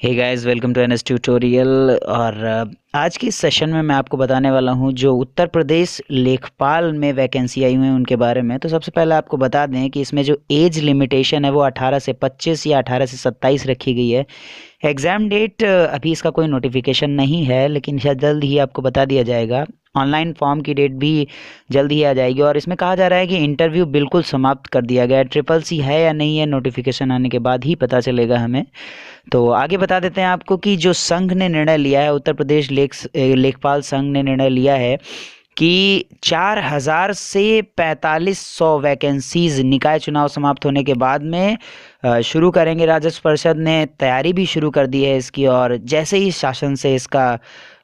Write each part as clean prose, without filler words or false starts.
Hey guys, welcome to NS tutorial. और आज की इस सेशन में मैं आपको बताने वाला हूं जो उत्तर प्रदेश लेखपाल में वैकेंसी आई हुई है उनके बारे में। तो सबसे पहले आपको बता दें कि इसमें जो एज लिमिटेशन है वो 18 से 25 या 18 से 27 रखी गई है। एग्ज़ाम डेट अभी इसका कोई नोटिफिकेशन नहीं है, लेकिन शायद जल्द ही आपको बता दिया जाएगा। ऑनलाइन फॉर्म की डेट भी जल्द ही आ जाएगी। और इसमें कहा जा रहा है कि इंटरव्यू बिल्कुल समाप्त कर दिया गया है। ट्रिपल सी है या नहीं है, नोटिफिकेशन आने के बाद ही पता चलेगा हमें। तो आगे बता देते हैं आपको कि जो संघ ने निर्णय लिया है, उत्तर प्रदेश लेखपाल संघ ने निर्णय लिया है कि 4000 से 4500 वैकेंसीज निकाय चुनाव समाप्त होने के बाद में शुरू करेंगे। राजस्व परिषद ने तैयारी भी शुरू कर दी है इसकी, और जैसे ही शासन से इसका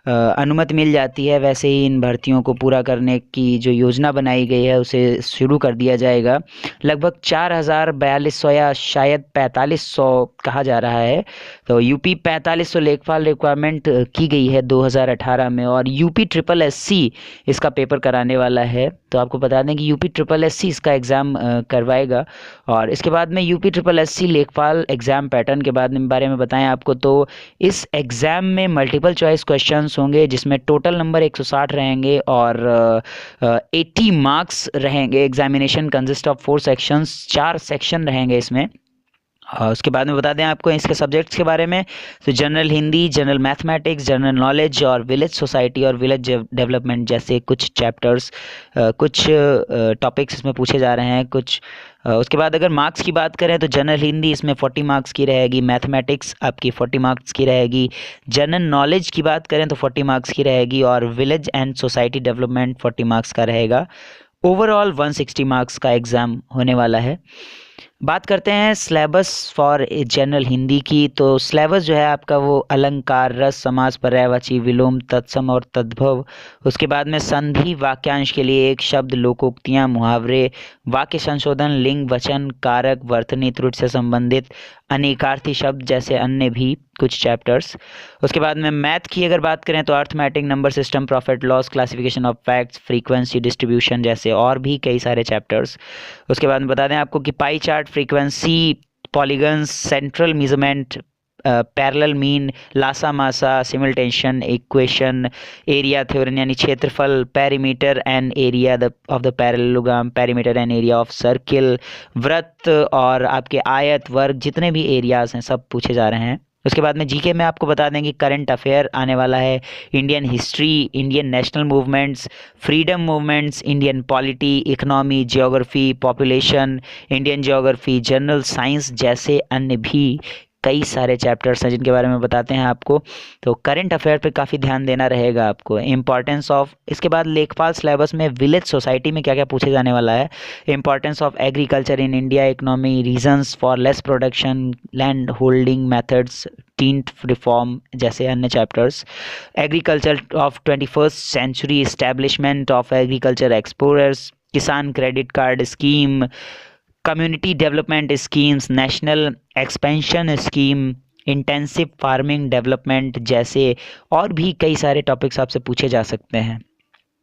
अनुमति मिल जाती है वैसे ही इन भर्तियों को पूरा करने की जो योजना बनाई गई है उसे शुरू कर दिया जाएगा। लगभग 4042 या शायद 4500 कहा जा रहा है। तो यूपी 4500 लेखपाल रिक्वायरमेंट की गई है 2018 में, और यूपी ट्रिपल एससी इसका पेपर कराने वाला है। तो आपको बता दें कि यूपी ट्रिपल एससी इसका एग्ज़ाम करवाएगा। और इसके बाद में यूपी ट्रिपल एससी लेखपाल एग्ज़ाम पैटर्न के बारे में बताएं आपको, तो इस एग्ज़ाम में मल्टीपल चॉइस क्वेश्चंस होंगे जिसमें टोटल नंबर 160 रहेंगे और 80 मार्क्स रहेंगे। Examination consist of 4 sections, 4 section रहेंगे इसमें। उसके बाद में बता दें आपको इसके सब्जेक्ट्स के बारे में, तो general Hindi, general mathematics, general knowledge और विलेज सोसाइटी और विलेज डेवलपमेंट जैसे कुछ चैप्टर्स, कुछ टॉपिक्स इसमें पूछे जा रहे हैं कुछ। उसके बाद अगर मार्क्स की बात करें तो जनरल हिंदी इसमें 40 मार्क्स की रहेगी, मैथमेटिक्स आपकी 40 मार्क्स की रहेगी, जनरल नॉलेज की बात करें तो 40 मार्क्स की रहेगी, और village and society development 40 marks का रहेगा। ओवरऑल 160 मार्क्स का एग्ज़ाम होने वाला है। बात करते हैं सिलेबस फॉर जनरल हिंदी की। तो सिलेबस जो है आपका वो अलंकार, रस, समास, पर्यायवाची, विलोम, तत्सम और तद्भव। उसके बाद में संधि, वाक्यांश के लिए एक शब्द, लोकोक्तियाँ, मुहावरे, वाक्य संशोधन, लिंग, वचन, कारक, वर्तनी, त्रुटि से संबंधित अनेकार्थी शब्द जैसे अन्य भी कुछ चैप्टर्स। उसके बाद में मैथ की अगर बात करें तो arithmetic, number system, profit loss, classification of facts, frequency distribution जैसे और भी कई सारे चैप्टर्स। उसके बाद में बता दें आपको कि pie chart, frequency, polygons, central measurement, parallel mean, लासा मासा, सिमुलटेशन, इक्वेशन, एरिया थ्योरम यानी क्षेत्रफल, perimeter and area of the parallelogram, perimeter and area of circle, वृत्त और आपके आयत, वर्ग, जितने भी एरियाज हैं सब पूछे जा रहे हैं। उसके बाद में जीके में आपको बता दें कि करंट अफेयर आने वाला है, Indian history, Indian national movements, freedom movements, Indian polity, economy, geography, population, Indian geography, general science जैसे अन्य भी कई सारे चैप्टर्स हैं जिनके बारे में बताते हैं आपको। तो करंट अफेयर पे काफ़ी ध्यान देना रहेगा आपको। इम्पॉर्टेंस ऑफ, इसके बाद लेखपाल सिलेबस में विलेज सोसाइटी में क्या क्या पूछे जाने वाला है, importance of agriculture in India, economy, reasons for less production, land holding methods, tenant reform जैसे अन्य chapters, agriculture of 21st century, establishment of agriculture explorers, Kisan credit card scheme, community development schemes, national expansion scheme, intensive farming development जैसे और भी कई सारे topics आपसे पूछे जा सकते हैं।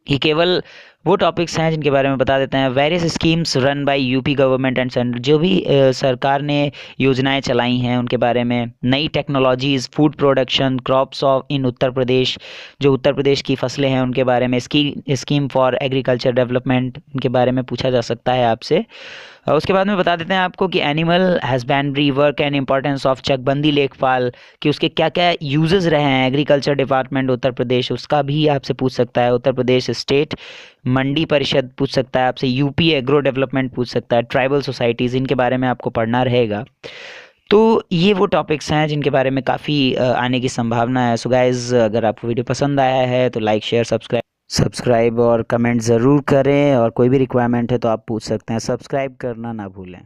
ये केवल वो टॉपिक्स हैं जिनके बारे में बता देते हैं। Various schemes run by UP government and centre, जो भी सरकार ने योजनाएं चलाई हैं उनके बारे में। नई technologies, food production, crops of in Uttar Pradesh, जो उत्तर प्रदेश की फसलें हैं उनके बारे में। स्कीम फॉर एग्रीकल्चर डेवलपमेंट, इनके बारे में पूछा जा सकता है आपसे। उसके बाद में बता देते हैं आपको कि animal husbandry work and importance of चकबंदी लेखपाल, कि उसके क्या क्या यूजेस रहे हैं एग्रीकल्चर डिपार्टमेंट उत्तर प्रदेश, उसका भी आपसे पूछ सकता है। उत्तर प्रदेश स्टेट मंडी परिषद पूछ सकता है आपसे, यूपी एग्रो डेवलपमेंट पूछ सकता है, ट्राइबल सोसाइटीज़, इनके बारे में आपको पढ़ना रहेगा। तो ये वो टॉपिक्स हैं जिनके बारे में काफ़ी आने की संभावना है। सो गाइस, अगर आपको वीडियो पसंद आया है तो लाइक, शेयर, सब्सक्राइब और कमेंट ज़रूर करें, और कोई भी रिक्वायरमेंट है तो आप पूछ सकते हैं। सब्सक्राइब करना ना भूलें।